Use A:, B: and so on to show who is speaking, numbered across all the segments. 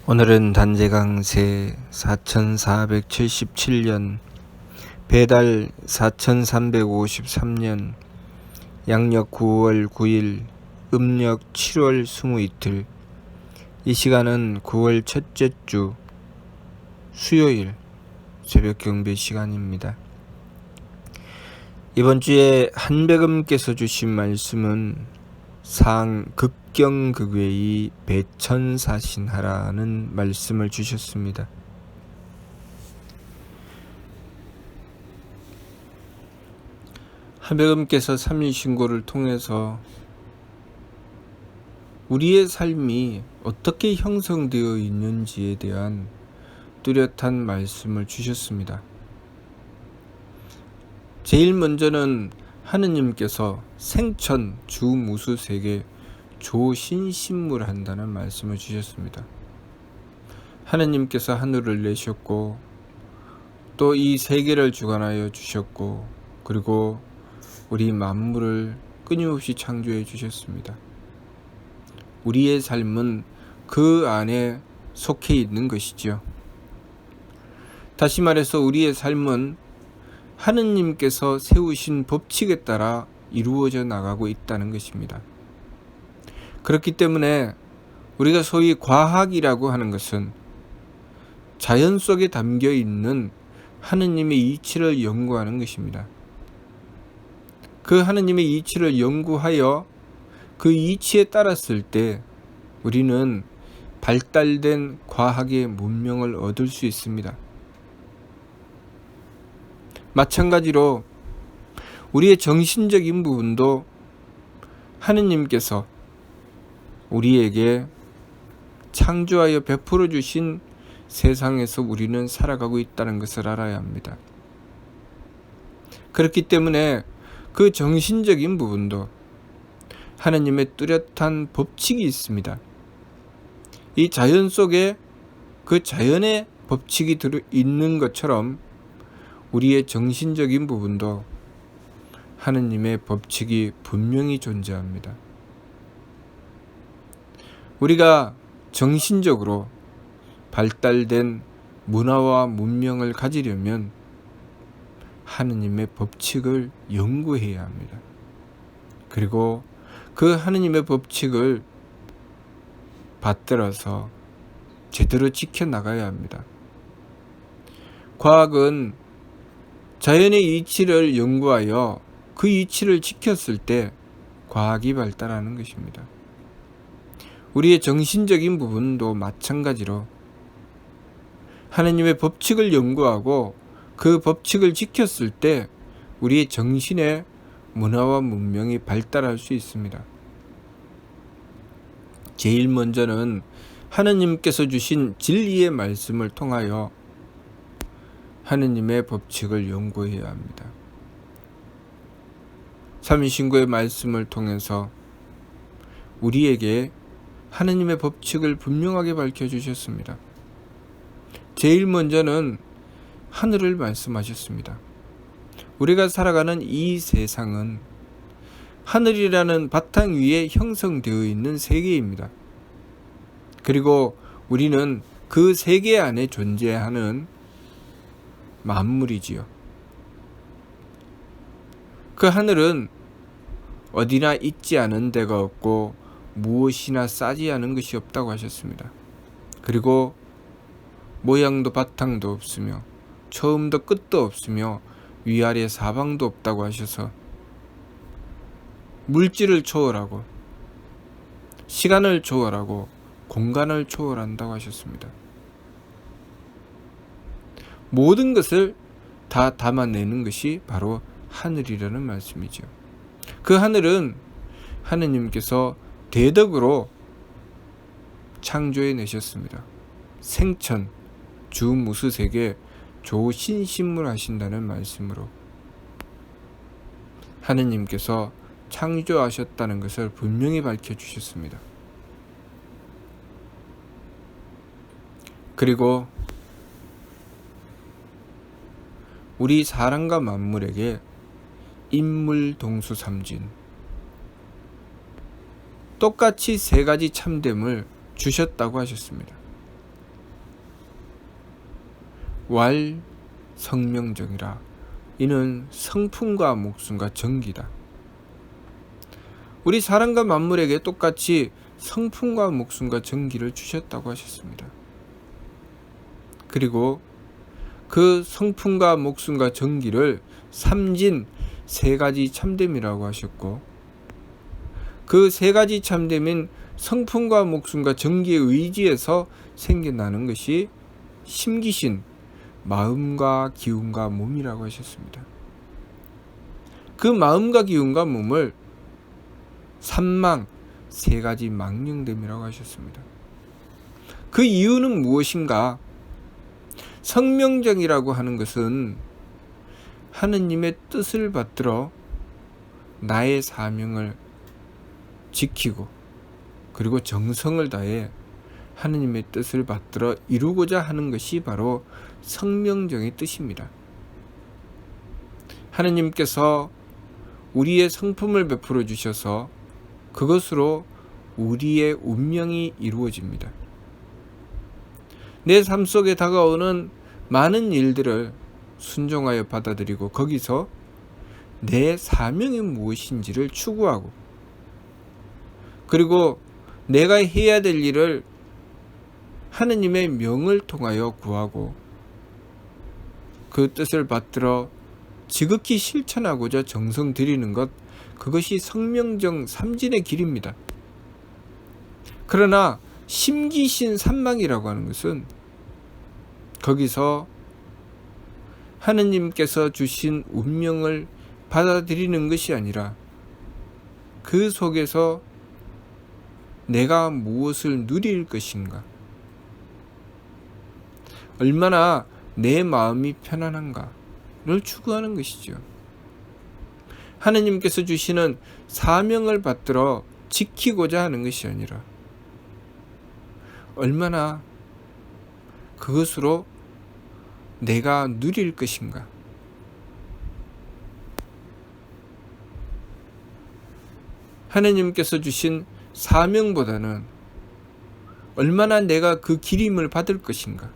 A: 오늘은 단재강세 4477년 배달 4353년 양력 9월 9일 음력 7월 20이틀. 이 시간은 9월 첫째 주 수요일 새벽 경배 시간입니다. 이번 주에 한백음께서 주신 말씀은 상극경극외의 배천사신하라는 말씀을 주셨습니다. 한백음께서 삼일신고를 통해서 우리의 삶이 어떻게 형성되어 있는지에 대한 뚜렷한 말씀을 주셨습니다. 제일 먼저는 하느님께서 생천 주무수세계 조신신물한다는 말씀을 주셨습니다. 하느님께서 하늘을 내셨고 또 이 세계를 주관하여 주셨고 그리고 우리 만물을 끊임없이 창조해 주셨습니다. 우리의 삶은 그 안에 속해 있는 것이죠. 다시 말해서 우리의 삶은 하느님께서 세우신 법칙에 따라 이루어져 나가고 있다는 것입니다. 그렇기 때문에 우리가 소위 과학이라고 하는 것은 자연 속에 담겨 있는 하느님의 이치를 연구하는 것입니다. 그 하느님의 이치를 연구하여 그 이치에 따랐을 때 우리는 발달된 과학의 문명을 얻을 수 있습니다. 마찬가지로 우리의 정신적인 부분도 하느님께서 우리에게 창조하여 베풀어 주신 세상에서 우리는 살아가고 있다는 것을 알아야 합니다. 그렇기 때문에 그 정신적인 부분도 하느님의 뚜렷한 법칙이 있습니다. 이 자연 속에 그 자연의 법칙이 들어있는 것처럼 우리의 정신적인 부분도 하느님의 법칙이 분명히 존재합니다. 우리가 정신적으로 발달된 문화와 문명을 가지려면 하느님의 법칙을 연구해야 합니다. 그리고 그 하느님의 법칙을 받들어서 제대로 지켜나가야 합니다. 과학은 자연의 이치를 연구하여 그 이치를 지켰을 때 과학이 발달하는 것입니다. 우리의 정신적인 부분도 마찬가지로 하느님의 법칙을 연구하고 그 법칙을 지켰을 때 우리의 정신의 문화와 문명이 발달할 수 있습니다. 제일 먼저는 하느님께서 주신 진리의 말씀을 통하여 하느님의 법칙을 연구해야 합니다. 삼위신고의 말씀을 통해서 우리에게 하느님의 법칙을 분명하게 밝혀주셨습니다. 제일 먼저는 하늘을 말씀하셨습니다. 우리가 살아가는 이 세상은 하늘이라는 바탕 위에 형성되어 있는 세계입니다. 그리고 우리는 그 세계 안에 존재하는 만물이지요. 그 하늘은 어디나 있지 않은 데가 없고 무엇이나 싸지 않은 것이 없다고 하셨습니다. 그리고 모양도 바탕도 없으며 처음도 끝도 없으며 위아래 사방도 없다고 하셔서 물질을 초월하고 시간을 초월하고 공간을 초월한다고 하셨습니다. 모든 것을 다 담아내는 것이 바로 하늘이라는 말씀이죠. 그 하늘은 하느님께서 대덕으로 창조해 내셨습니다. 생천, 주무수세계, 조신신물 하신다는 말씀으로 하느님께서 창조하셨다는 것을 분명히 밝혀주셨습니다. 그리고 우리 사람과 만물에게 인물동수삼진, 똑같이 세 가지 참됨을 주셨다고 하셨습니다. 왈 성명정이라. 이는 성품과 목숨과 정기다. 우리 사람과 만물에게 똑같이 성품과 목숨과 정기를 주셨다고 하셨습니다. 그리고 그 성품과 목숨과 정기를 삼진 세 가지 참됨이라고 하셨고, 그 세 가지 참됨인 성품과 목숨과 정기의 의지에서 생겨나는 것이 심기신 마음과 기운과 몸이라고 하셨습니다. 그 마음과 기운과 몸을 삼망 세 가지 망령됨이라고 하셨습니다. 그 이유는 무엇인가? 성명정이라고 하는 것은 하느님의 뜻을 받들어 나의 사명을 지키고, 그리고 정성을 다해 하느님의 뜻을 받들어 이루고자 하는 것이 바로 성명정의 뜻입니다. 하느님께서 우리의 성품을 베풀어 주셔서 그것으로 우리의 운명이 이루어집니다. 내 삶 속에 다가오는 많은 일들을 순종하여 받아들이고, 거기서 내 사명이 무엇인지를 추구하고, 그리고 내가 해야 될 일을 하느님의 명을 통하여 구하고, 그 뜻을 받들어 지극히 실천하고자 정성 들이는 것, 그것이 성명정 삼진의 길입니다. 그러나 심기신 삼망이라고 하는 것은 거기서 하느님께서 주신 운명을 받아들이는 것이 아니라 그 속에서 내가 무엇을 누릴 것인가, 얼마나 내 마음이 편안한가를 추구하는 것이죠. 하느님께서 주시는 사명을 받들어 지키고자 하는 것이 아니라 얼마나 그것으로 내가 누릴 것인가, 하느님께서 주신 사명보다는 얼마나 내가 그 기림을 받을 것인가,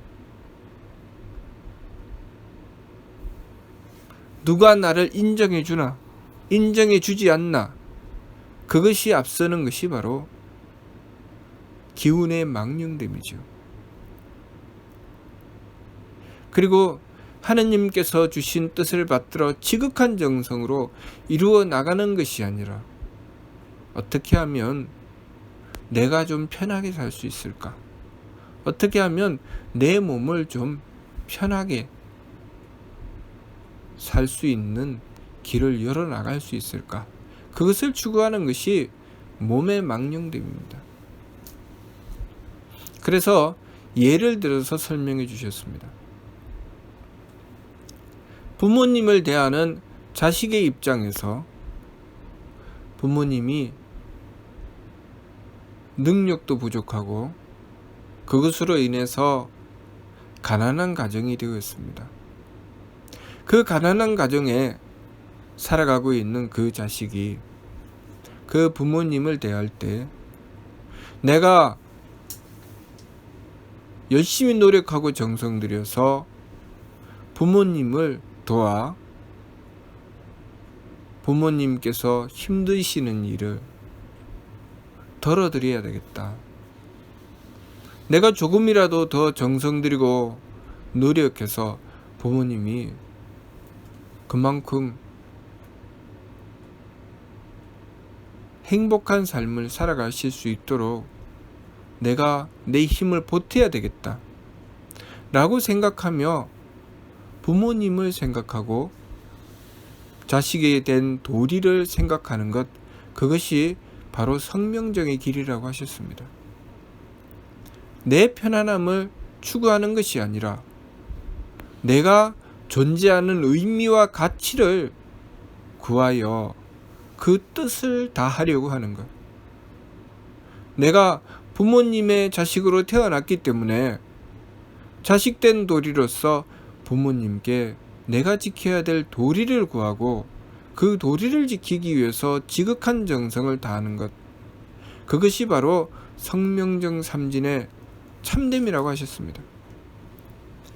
A: 누가 나를 인정해 주나, 인정해 주지 않나, 그것이 앞서는 것이 바로 기운의 망령됨이죠. 그리고 하느님께서 주신 뜻을 받들어 지극한 정성으로 이루어 나가는 것이 아니라 어떻게 하면 내가 좀 편하게 살 수 있을까? 어떻게 하면 내 몸을 좀 편하게 살 수 있는 길을 열어나갈 수 있을까? 그것을 추구하는 것이 몸의 망령됨입니다. 그래서 예를 들어서 설명해 주셨습니다. 부모님을 대하는 자식의 입장에서 부모님이 능력도 부족하고 그것으로 인해서 가난한 가정이 되었습니다. 그 가난한 가정에 살아가고 있는 그 자식이 그 부모님을 대할 때 내가 열심히 노력하고 정성 들여서 부모님을 도와 부모님께서 힘드시는 일을 덜어드려야 되겠다. 내가 조금이라도 더 정성 들이고 노력해서 부모님이 그만큼 행복한 삶을 살아가실 수 있도록 내가 내 힘을 보태야 되겠다 라고 생각하며 부모님을 생각하고 자식에 대한 도리를 생각하는 것, 그것이 바로 성명정의 길이라고 하셨습니다. 내 편안함을 추구하는 것이 아니라 내가 존재하는 의미와 가치를 구하여 그 뜻을 다하려고 하는 것. 내가 부모님의 자식으로 태어났기 때문에 자식된 도리로서 부모님께 내가 지켜야 될 도리를 구하고 그 도리를 지키기 위해서 지극한 정성을 다하는 것, 그것이 바로 성명정 삼진의 참됨이라고 하셨습니다.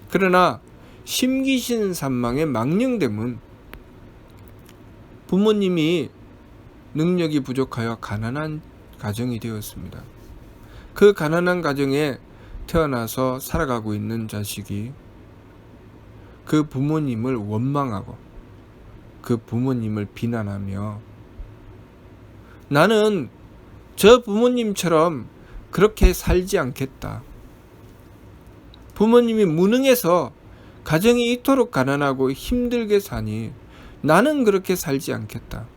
A: 그러나 심기신 산망의 망령됨은 부모님이 능력이 부족하여 가난한 가정이 되었습니다. 그 가난한 가정에 태어나서 살아가고 있는 자식이 그 부모님을 원망하고 그 부모님을 비난하며 나는 저 부모님처럼 그렇게 살지 않겠다. 부모님이 무능해서 가정이 이토록 가난하고 힘들게 사니 나는 그렇게 살지 않겠다.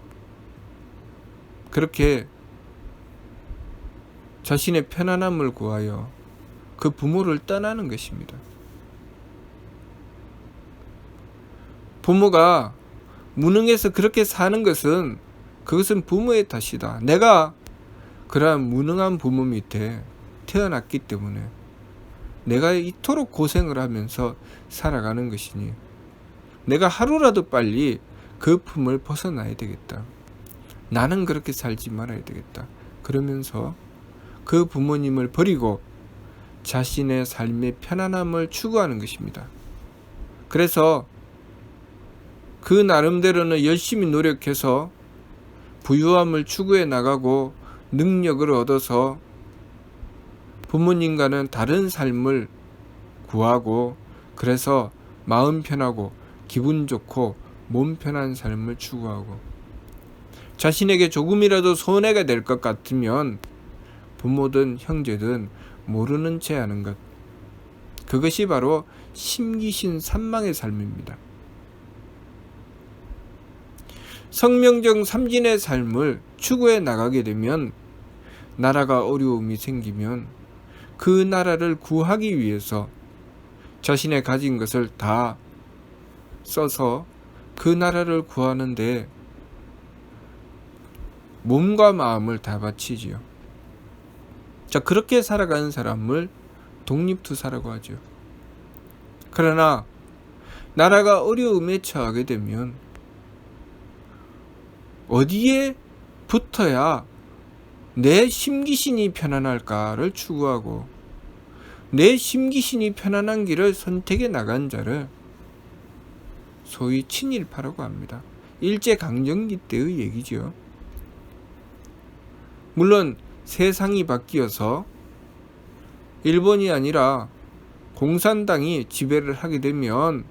A: 그렇게 자신의 편안함을 구하여 그 부모를 떠나는 것입니다. 부모가 무능해서 그렇게 사는 것은 그것은 부모의 탓이다. 내가 그러한 무능한 부모 밑에 태어났기 때문에 내가 이토록 고생을 하면서 살아가는 것이니 내가 하루라도 빨리 그 품을 벗어나야 되겠다. 나는 그렇게 살지 말아야 되겠다. 그러면서 그 부모님을 버리고 자신의 삶의 편안함을 추구하는 것입니다. 그래서 그 나름대로는 열심히 노력해서 부유함을 추구해 나가고 능력을 얻어서 부모님과는 다른 삶을 구하고 그래서 마음 편하고 기분 좋고 몸 편한 삶을 추구하고 자신에게 조금이라도 손해가 될 것 같으면 부모든 형제든 모르는 채 하는 것. 그것이 바로 심기신 산망의 삶입니다. 성명정 삼진의 삶을 추구해 나가게 되면 나라가 어려움이 생기면 그 나라를 구하기 위해서 자신의 가진 것을 다 써서 그 나라를 구하는데 몸과 마음을 다 바치지요. 자, 그렇게 살아가는 사람을 독립투사라고 하죠. 그러나 나라가 어려움에 처하게 되면 어디에 붙어야 내 심기신이 편안할까를 추구하고 내 심기신이 편안한 길을 선택해 나간 자를 소위 친일파라고 합니다. 일제강점기 때의 얘기죠. 물론 세상이 바뀌어서 일본이 아니라 공산당이 지배를 하게 되면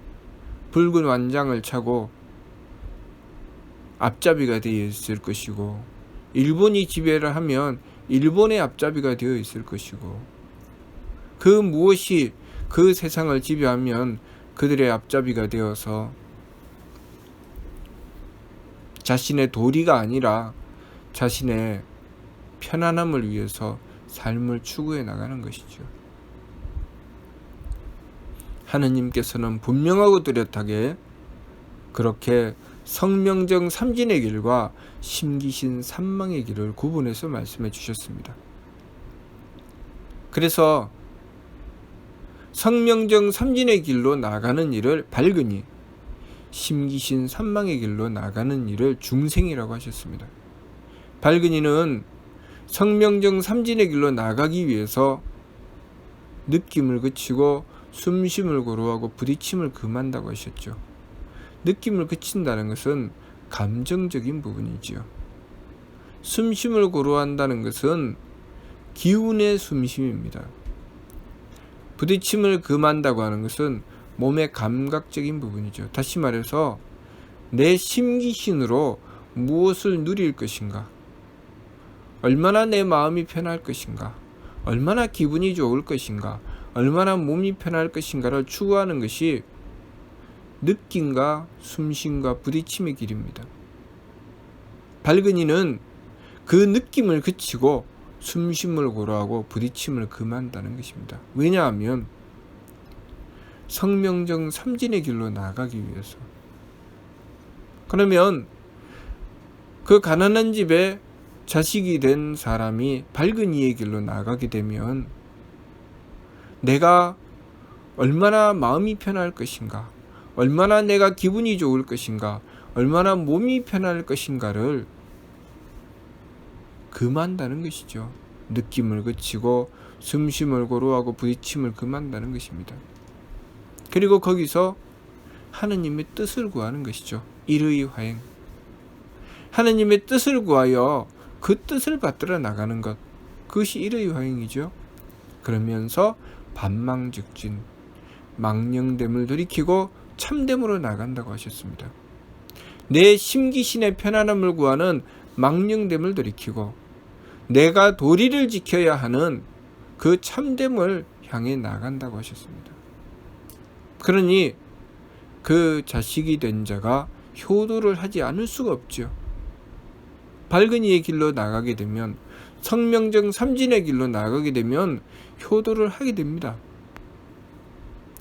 A: 붉은 완장을 차고 앞잡이가 되어 있을 것이고 일본이 지배를 하면 일본의 앞잡이가 되어 있을 것이고 그 무엇이 그 세상을 지배하면 그들의 앞잡이가 되어서 자신의 도리가 아니라 자신의 편안함을 위해서 삶을 추구해 나가는 것이죠. 하느님께서는 분명하고 뚜렷하게 그렇게 성명정 삼진의 길과 심기신 산망의 길을 구분해서 말씀해 주셨습니다. 그래서 성명정 삼진의 길로 나가는 일을 발근이, 심기신 산망의 길로 나가는 일을 중생이라고 하셨습니다. 발근이는 성명정 삼진의 길로 나가기 위해서 느낌을 그치고 숨쉼을 고루하고 부딪힘을 금한다고 하셨죠. 느낌을 그친다는 것은 감정적인 부분이지요. 숨쉼을 고루한다는 것은 기운의 숨쉼입니다. 부딪힘을 금한다고 하는 것은 몸의 감각적인 부분이죠. 다시 말해서 내 심기신으로 무엇을 누릴 것인가, 얼마나 내 마음이 편할 것인가, 얼마나 기분이 좋을 것인가, 얼마나 몸이 편할 것인가를 추구하는 것이 느낌과 숨쉼과 부딪힘의 길입니다. 발근이는 그 느낌을 그치고 숨쉼을 고루하고 부딪힘을 금한다는 것입니다. 왜냐하면 성명정 삼진의 길로 나가기 위해서. 그러면 그 가난한 집에 자식이 된 사람이 발근이의 길로 나가게 되면 내가 얼마나 마음이 편할 것인가, 얼마나 내가 기분이 좋을 것인가, 얼마나 몸이 편할 것인가를 금한다는 것이죠. 느낌을 그치고 숨쉼을 고루하고 부딪힘을 금한다는 것입니다. 그리고 거기서 하느님의 뜻을 구하는 것이죠. 일의 화행. 하느님의 뜻을 구하여 그 뜻을 받들어 나가는 것, 그것이 일의 화행이죠. 그러면서 반망즉진, 망령됨을 돌이키고 참됨으로 나간다고 하셨습니다. 내 심기신의 편안함을 구하는 망령됨을 돌이키고 내가 도리를 지켜야 하는 그 참됨을 향해 나간다고 하셨습니다. 그러니 그 자식이 된 자가 효도를 하지 않을 수가 없죠. 밝은 이의 길로 나가게 되면, 성명정 삼진의 길로 나가게 되면 효도를 하게 됩니다.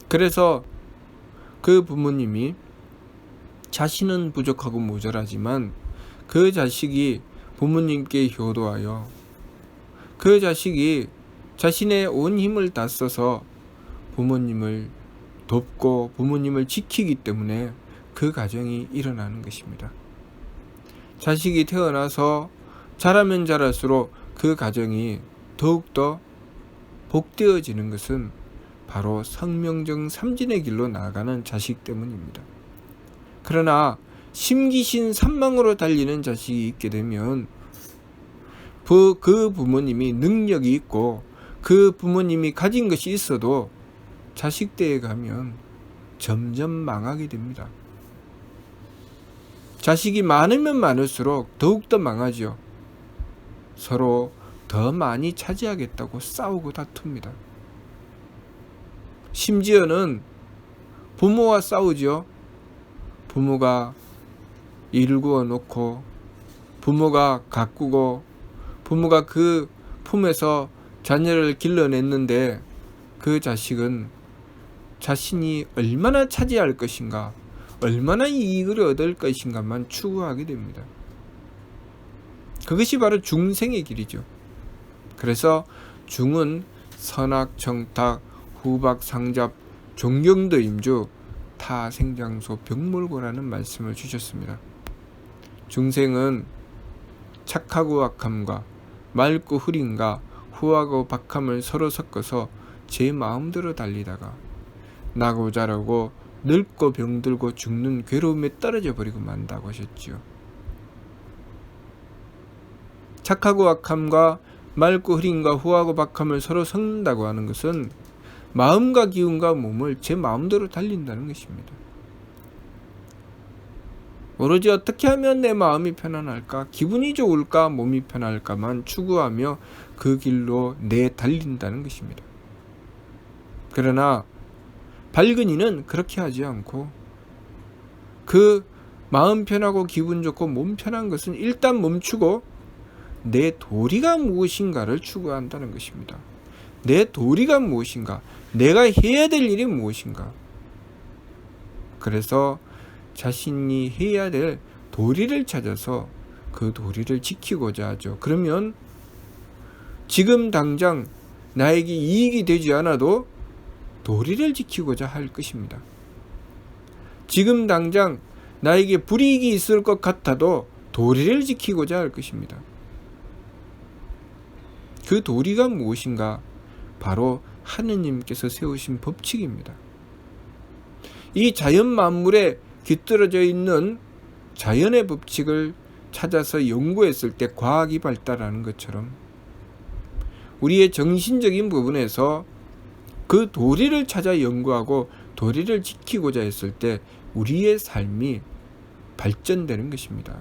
A: 그래서 그 부모님이 자신은 부족하고 모자라지만 그 자식이 부모님께 효도하여 그 자식이 자신의 온 힘을 다 써서 부모님을 돕고 부모님을 지키기 때문에 그 가정이 일어나는 것입니다. 자식이 태어나서 자라면 자랄수록 그 가정이 더욱더 복되어지는 것은 바로 성명정 삼진의 길로 나아가는 자식 때문입니다. 그러나 심기신 산망으로 달리는 자식이 있게 되면 그 부모님이 능력이 있고 그 부모님이 가진 것이 있어도 자식대에 가면 점점 망하게 됩니다. 자식이 많으면 많을수록 더욱더 망하죠. 서로 더 많이 차지하겠다고 싸우고 다툽니다. 심지어는 부모와 싸우죠. 부모가 일구어 놓고 부모가 가꾸고 부모가 그 품에서 자녀를 길러냈는데 그 자식은 자신이 얼마나 차지할 것인가, 얼마나 이익을 얻을 것인가만 추구하게 됩니다. 그것이 바로 중생의 길이죠. 그래서 중은 선악청탁, 후박상잡, 종경도임주, 타생장소, 병몰고라는 말씀을 주셨습니다. 중생은 착하고 악함과 맑고 흐림과 후하고 박함을 서로 섞어서 제 마음대로 달리다가 나고 자라고 늙고 병들고 죽는 괴로움에 떨어져 버리고 만다고 하셨지요. 착하고 악함과 맑고 흐림과 후하고 박함을 서로 섞는다고 하는 것은 마음과 기운과 몸을 제 마음대로 달린다는 것입니다. 오로지 어떻게 하면 내 마음이 편안할까, 기분이 좋을까, 몸이 편할까만 추구하며 그 길로 달린다는 것입니다. 그러나 밝은 이는 그렇게 하지 않고 그 마음 편하고 기분 좋고 몸 편한 것은 일단 멈추고 내 도리가 무엇인가를 추구한다는 것입니다. 내 도리가 무엇인가, 내가 해야 될 일이 무엇인가. 그래서 자신이 해야 될 도리를 찾아서 그 도리를 지키고자 하죠. 그러면 지금 당장 나에게 이익이 되지 않아도 도리를 지키고자 할 것입니다. 지금 당장 나에게 불이익이 있을 것 같아도 도리를 지키고자 할 것입니다. 그 도리가 무엇인가? 바로 하느님께서 세우신 법칙입니다. 이 자연 만물에 깃들어져 있는 자연의 법칙을 찾아서 연구했을 때 과학이 발달하는 것처럼 우리의 정신적인 부분에서 그 도리를 찾아 연구하고 도리를 지키고자 했을 때 우리의 삶이 발전되는 것입니다.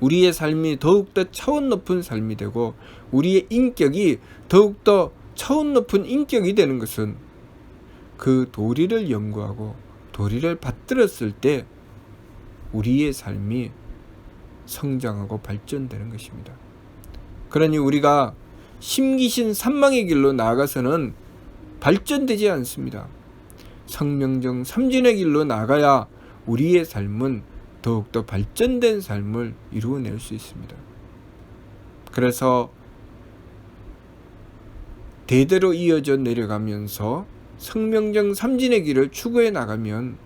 A: 우리의 삶이 더욱더 차원 높은 삶이 되고 우리의 인격이 더욱더 차원 높은 인격이 되는 것은 그 도리를 연구하고 도리를 받들었을 때 우리의 삶이 성장하고 발전되는 것입니다. 그러니 우리가 심기신 산망의 길로 나아가서는 발전되지 않습니다. 성명정 삼진의 길로 나가야 우리의 삶은 더욱더 발전된 삶을 이루어낼 수 있습니다. 그래서 대대로 이어져 내려가면서 성명정 삼진의 길을 추구해 나가면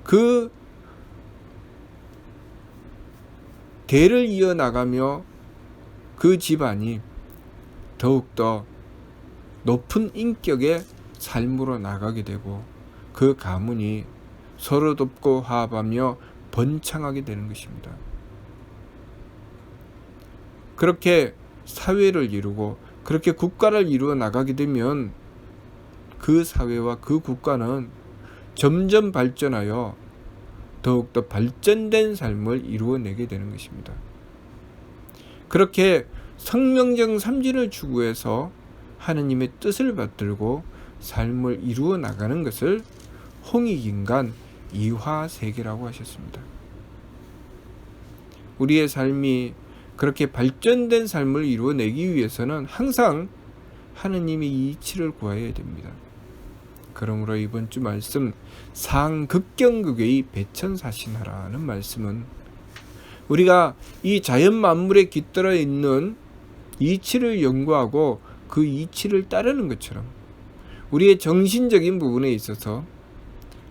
A: 그 대를 이어나가며 그 집안이 더욱더 높은 인격의 삶으로 나가게 되고 그 가문이 서로 돕고 화합하며 번창하게 되는 것입니다. 그렇게 사회를 이루고 그렇게 국가를 이루어 나가게 되면 그 사회와 그 국가는 점점 발전하여 더욱더 발전된 삶을 이루어내게 되는 것입니다. 그렇게 성명적 삼진을 추구해서 하느님의 뜻을 받들고 삶을 이루어 나가는 것을 홍익인간 이화세계라고 하셨습니다. 우리의 삶이 그렇게 발전된 삶을 이루어내기 위해서는 항상 하느님의 이치를 구해야 됩니다. 그러므로 이번 주 말씀 상극경극의 배천사신하라는 말씀은 우리가 이 자연 만물에 깃들어 있는 이치를 연구하고 그 이치를 따르는 것처럼 우리의 정신적인 부분에 있어서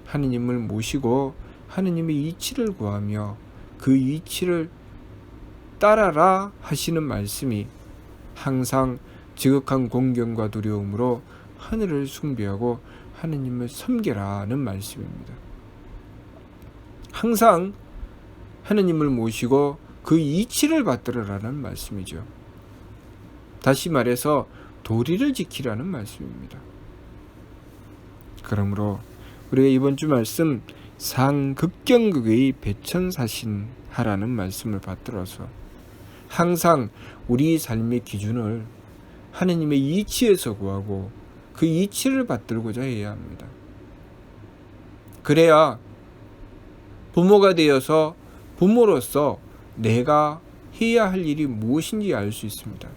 A: 하느님을 모시고 하느님의 이치를 구하며 그 이치를 따라라 하시는 말씀이 항상 지극한 공경과 두려움으로 하늘을 숭배하고 하느님을 섬기라는 말씀입니다. 항상 하느님을 모시고 그 이치를 받들으라는 말씀이죠. 다시 말해서 도리를 지키라는 말씀입니다. 그러므로 우리가 이번 주 말씀 상극경극의 배천사신하라는 말씀을 받들어서 항상 우리 삶의 기준을 하느님의 이치에서 구하고 그 이치를 받들고자 해야 합니다. 그래야 부모가 되어서 부모로서 내가 해야 할 일이 무엇인지 알 수 있습니다.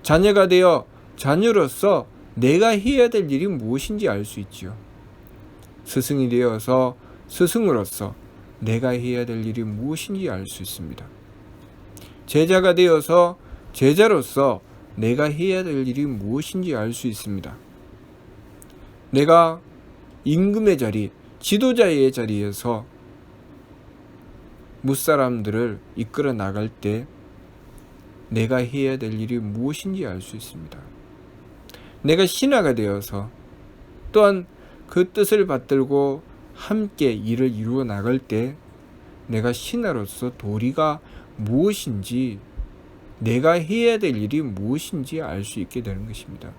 A: 자녀가 되어 자녀로서 내가 해야 될 일이 무엇인지 알 수 있지요. 스승이 되어서 스승으로서 내가 해야 될 일이 무엇인지 알 수 있습니다. 제자가 되어서 제자로서 내가 해야 될 일이 무엇인지 알 수 있습니다. 내가 임금의 자리, 지도자의 자리에서 무사람들을 이끌어 나갈 때 내가 해야 될 일이 무엇인지 알 수 있습니다. 내가 신하가 되어서 또한 그 뜻을 받들고 함께 일을 이루어 나갈 때 내가 신하로서 도리가 무엇인지 내가 해야 될 일이 무엇인지 알 수 있게 되는 것입니다.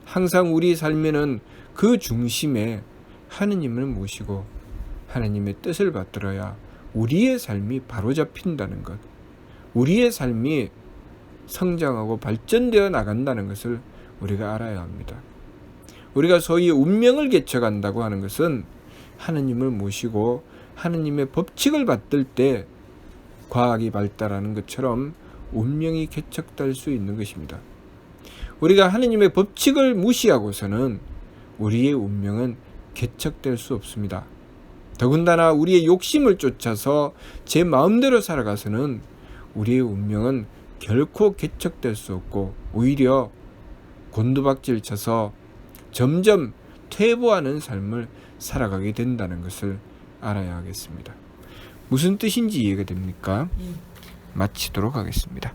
A: 항상 우리 삶에는 그 중심에 하느님을 모시고 하느님의 뜻을 받들어야 우리의 삶이 바로잡힌다는 것, 우리의 삶이 성장하고 발전되어 나간다는 것을 우리가 알아야 합니다. 우리가 소위 운명을 개척한다고 하는 것은 하느님을 모시고 하느님의 법칙을 받들 때 과학이 발달하는 것처럼 운명이 개척될 수 있는 것입니다. 우리가 하느님의 법칙을 무시하고서는 우리의 운명은 개척될 수 없습니다. 더군다나 우리의 욕심을 쫓아서 제 마음대로 살아가서는 우리의 운명은 결코 개척될 수 없고 오히려 곤두박질 쳐서 점점 퇴보하는 삶을 살아가게 된다는 것을 알아야 하겠습니다. 무슨 뜻인지 이해가 됩니까? 마치도록 하겠습니다.